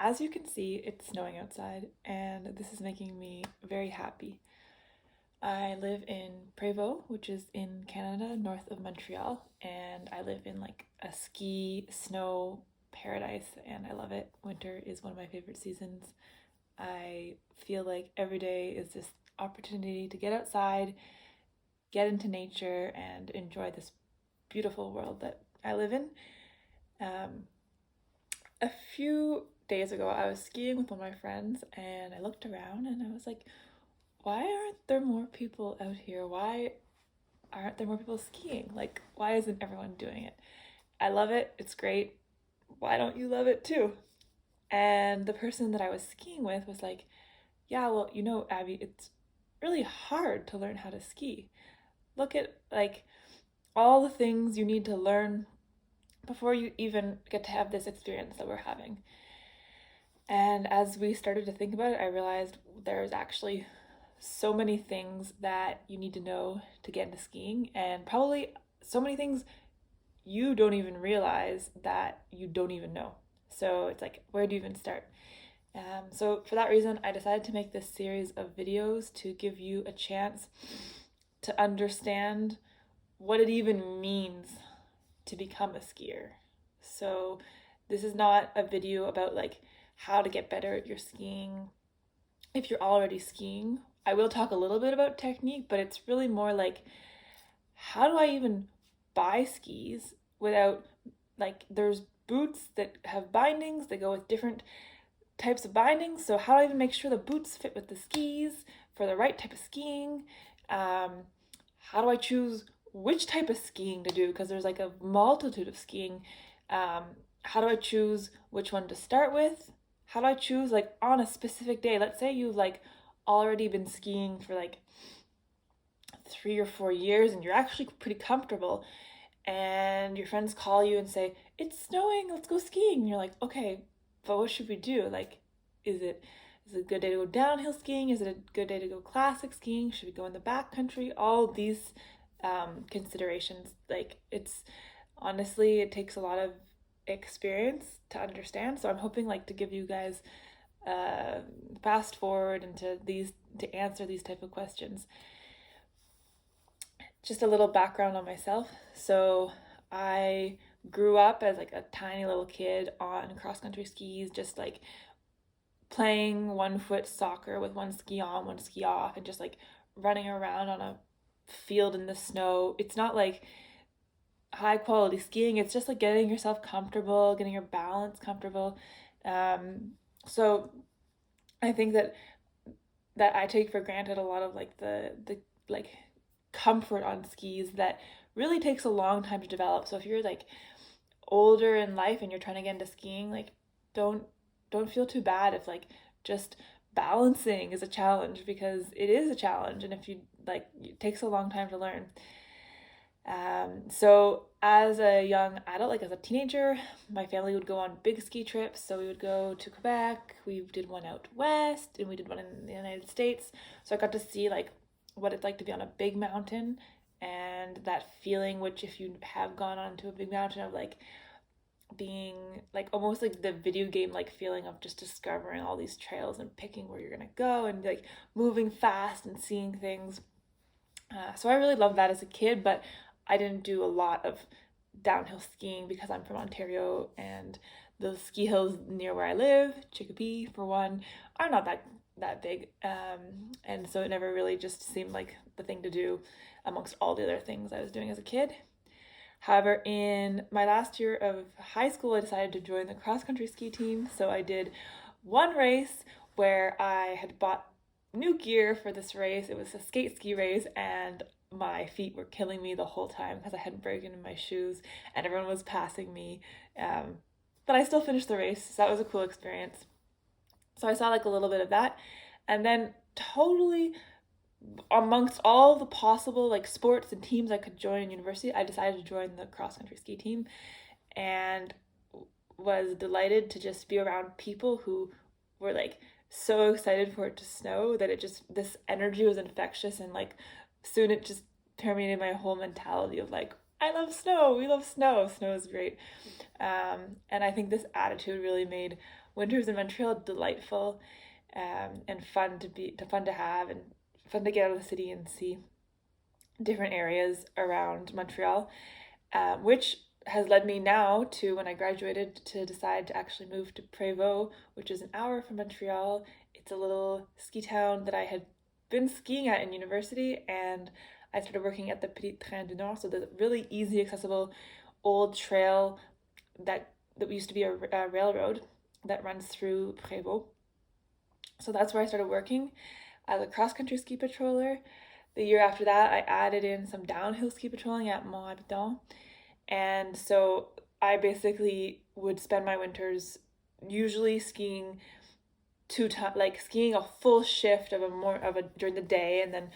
as you can see, it's snowing outside, and this is making me very happy. I live in Prévost, which is in Canada, north of Montreal, and I live in like a ski snow paradise, and I love it. Winter is one of my favorite seasons. I feel like every day is this opportunity to get outside, get into nature, and enjoy this beautiful world that I live in. Um, a few days ago, I was skiing with one of my friends, and I looked around and I was like, why aren't there more people out here? Why aren't there more people skiing? Like, why isn't everyone doing it? I love it. It's great. Why don't you love it too? And the person that I was skiing with was like, yeah, well, Abby, it's really hard to learn how to ski. Look at like all the things you need to learn before you even get to have this experience that we're having. And as we started to think about it, I realized there's actually so many things that you need to know to get into skiing, and probably so many things you don't even realize that you don't even know. So it's like, where do you even start? So for that reason, I decided to make this series of videos to give you a chance to understand what it even means to become a skier. So this is not a video about like how to get better at your skiing if you're already skiing. I will talk a little bit about technique, but it's really more like, how do I even buy skis without, like, there's boots that have bindings that go with different types of bindings. So how do I even make sure the boots fit with the skis for the right type of skiing? How do I choose which type of skiing to do? Because there's like a multitude of skiing. Um, how do I choose which one to start with? How do I choose like on a specific day? Let's say you've like already been skiing for like 3 or 4 years and you're actually pretty comfortable, and your friends call you and say, it's snowing, let's go skiing. And you're like, okay, but what should we do? Like, is it a good day to go downhill skiing? Is it a good day to go classic skiing? Should we go in the backcountry? All these considerations. Like, it's honestly, it takes a lot of experience to understand. So I'm hoping like to give you guys uh, fast forward into these to answer these type of questions. Just a little background on myself. So I grew up as like a tiny little kid on cross country skis, just like playing 1 foot soccer with one ski on, one ski off, and just like running around on a field in the snow. It's not like high quality skiing, it's just like getting yourself comfortable, getting your balance comfortable. Um, so I think that I take for granted a lot of like the like comfort on skis that really takes a long time to develop. So if you're like older in life and you're trying to get into skiing, like don't don't feel too bad if like just balancing is a challenge, because it is a challenge, and if you like, it takes a long time to learn. So as a young adult, like as a teenager, my family would go on big ski trips. So we would go to Quebec, we did one out west, and we did one in the United States. So I got to see like what it's like to be on a big mountain, and that feeling, which if you have gone onto a big mountain, of like being like almost like the video game like feeling of just discovering all these trails and picking where you're gonna go and like moving fast and seeing things. So I really loved that as a kid, but I didn't do a lot of downhill skiing because I'm from Ontario, and the ski hills near where I live, Chicopee for one, are not that big. And so it never really just seemed like the thing to do amongst all the other things I was doing as a kid. However, in my last year of high school, I decided to join the cross country ski team. So I did one race where I had bought new gear for this race. It was a skate ski race, and my feet were killing me the whole time because I hadn't broken in my shoes and everyone was passing me. Um, but I still finished the race, so that was a cool experience. So I saw like a little bit of that. And then, totally amongst all the possible like sports and teams I could join in university, I decided to join the cross country ski team, and was delighted to just be around people who were like so excited for it to snow that it just, this energy was infectious, and like soon it just permeated my whole mentality of like, I love snow. We love snow. Snow is great. And I think this attitude really made winters in Montreal delightful, and fun to have, and fun to get out of the city and see different areas around Montreal, which has led me now to, when I graduated, to decide to actually move to Prévost, which is an hour from Montreal. It's a little ski town that I had been skiing at in university, and I started working at the Petit Train du Nord, so the really easy, accessible old trail that used to be a railroad that runs through Prévost. So that's where I started working as a cross-country ski patroller. The year after that, I added in some downhill ski patrolling at Mont Habitant. And so I basically would spend my winters usually skiing like skiing a full shift of a during the day, and then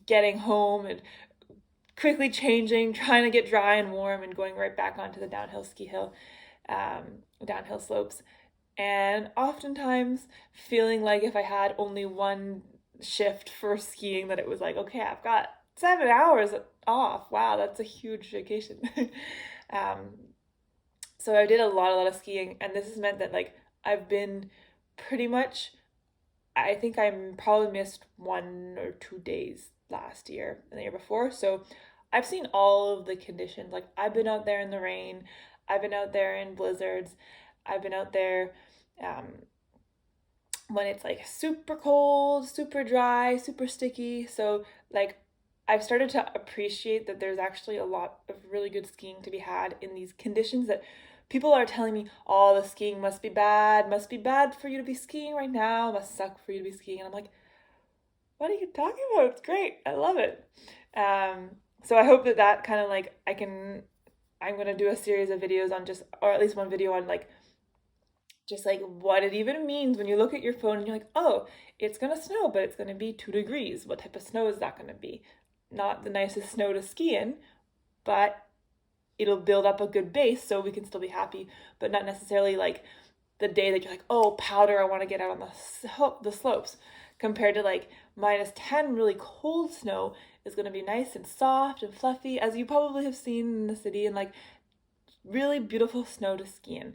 getting home and quickly changing, trying to get dry and warm, and going right back onto the downhill slopes. And oftentimes feeling like if I had only one shift for skiing, that it was like, okay, I've got 7 hours off. Wow, that's a huge vacation. um, so I did a lot of skiing, and this has meant that like I've been pretty much, I think I probably missed 1 or 2 days last year and the year before. So I've seen all of the conditions. Like I've been out there in the rain, I've been out there in blizzards, I've been out there um, when it's like super cold, super dry, super sticky. So like I've started to appreciate that there's actually a lot of really good skiing to be had in these conditions that people are telling me, oh, the skiing must be bad for you to be skiing right now, must suck for you to be skiing. And I'm like, what are you talking about? It's great. I love it. So I hope that kind of like I'm going to do a series of videos on just, or at least one video on like, just like what it even means when you look at your phone and you're like, oh, it's going to snow, but it's going to be 2 degrees. What type of snow is that going to be? Not the nicest snow to ski in, but it'll build up a good base so we can still be happy, but not necessarily like the day that you're like, oh, powder, I want to get out on the slopes, compared to like -10 really cold snow is going to be nice and soft and fluffy, as you probably have seen in the city, and like really beautiful snow to ski in.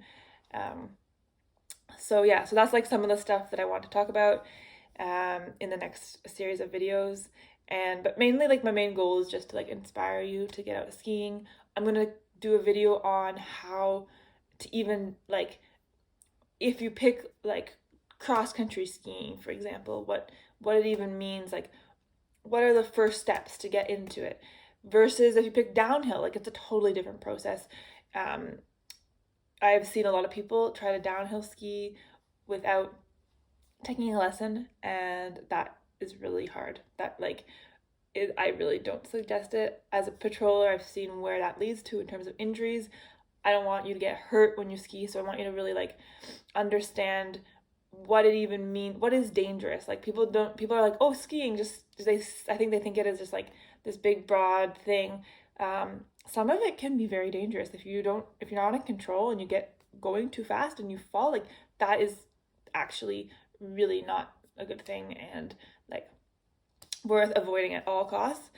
So yeah, so that's like some of the stuff that I want to talk about in the next series of videos. But mainly like my main goal is just to like inspire you to get out skiing. I'm gonna do a video on how to even like, if you pick like cross country skiing, for example, what it even means, like what are the first steps to get into it, versus if you pick downhill, like it's a totally different process. I've seen a lot of people try to downhill ski without taking a lesson, and that is really hard. I really don't suggest it. As a patroller, I've seen where that leads to in terms of injuries. I don't want you to get hurt when you ski, so I want you to really like understand what it even means, what is dangerous. Like people are like, oh, skiing, I think they think it is just like this big broad thing. Some of it can be very dangerous if you're not in control and you get going too fast and you fall. Like that is actually really not a good thing, and like worth avoiding at all costs.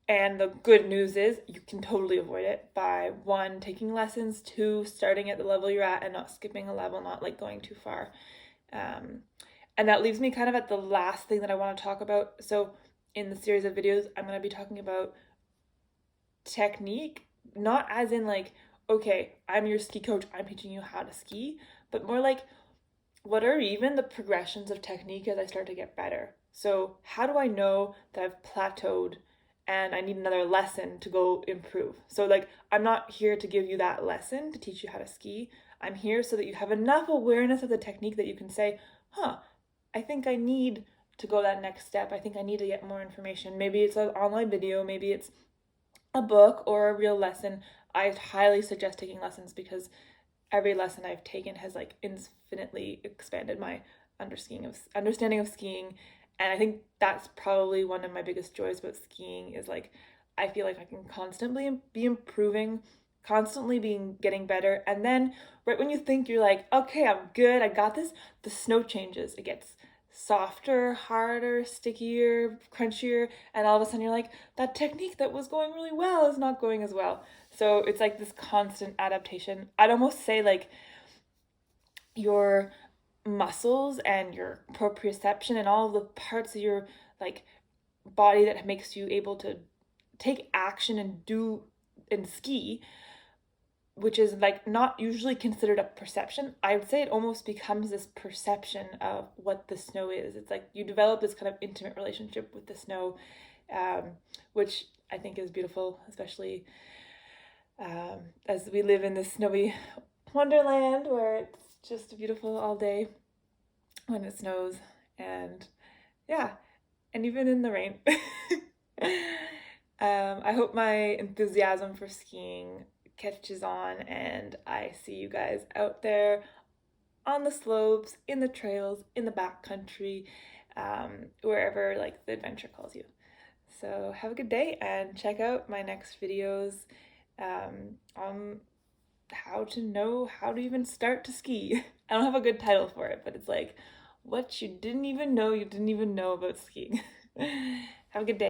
And the good news is you can totally avoid it by 1, taking lessons, 2, starting at the level you're at and not skipping a level, not like going too far. And that leaves me kind of at the last thing that I want to talk about. So in the series of videos, I'm going to be talking about technique, not as in like, okay, I'm your ski coach, I'm teaching you how to ski, but more like, what are even the progressions of technique as I start to get better? So how do I know that I've plateaued and I need another lesson to go improve? So like, I'm not here to give you that lesson to teach you how to ski. I'm here so that you have enough awareness of the technique that you can say, I think I need to go that next step. I think I need to get more information. Maybe it's an online video, maybe it's a book or a real lesson. I highly suggest taking lessons, because every lesson I've taken has like infinitely expanded my understanding of skiing. And I think that's probably one of my biggest joys about skiing, is like I feel like I can constantly be improving, constantly getting better. And then right when you think you're like, okay, I'm good, I got this, the snow changes. It gets softer, harder, stickier, crunchier, and all of a sudden you're like, that technique that was going really well is not going as well. So it's like this constant adaptation. I'd almost say like your muscles and your proprioception and all of the parts of your like body that makes you able to take action and do and ski, which is like not usually considered a perception. I would say it almost becomes this perception of what the snow is. It's like you develop this kind of intimate relationship with the snow, um, which I think is beautiful, especially as we live in this snowy wonderland where it's just beautiful all day when it snows, and yeah, and even in the rain. I hope my enthusiasm for skiing catches on and I see you guys out there on the slopes, in the trails, in the backcountry, wherever like the adventure calls you. So have a good day and check out my next videos on how to know how to even start to ski. I don't have a good title for it, but it's like what you didn't even know about skiing. Have a good day.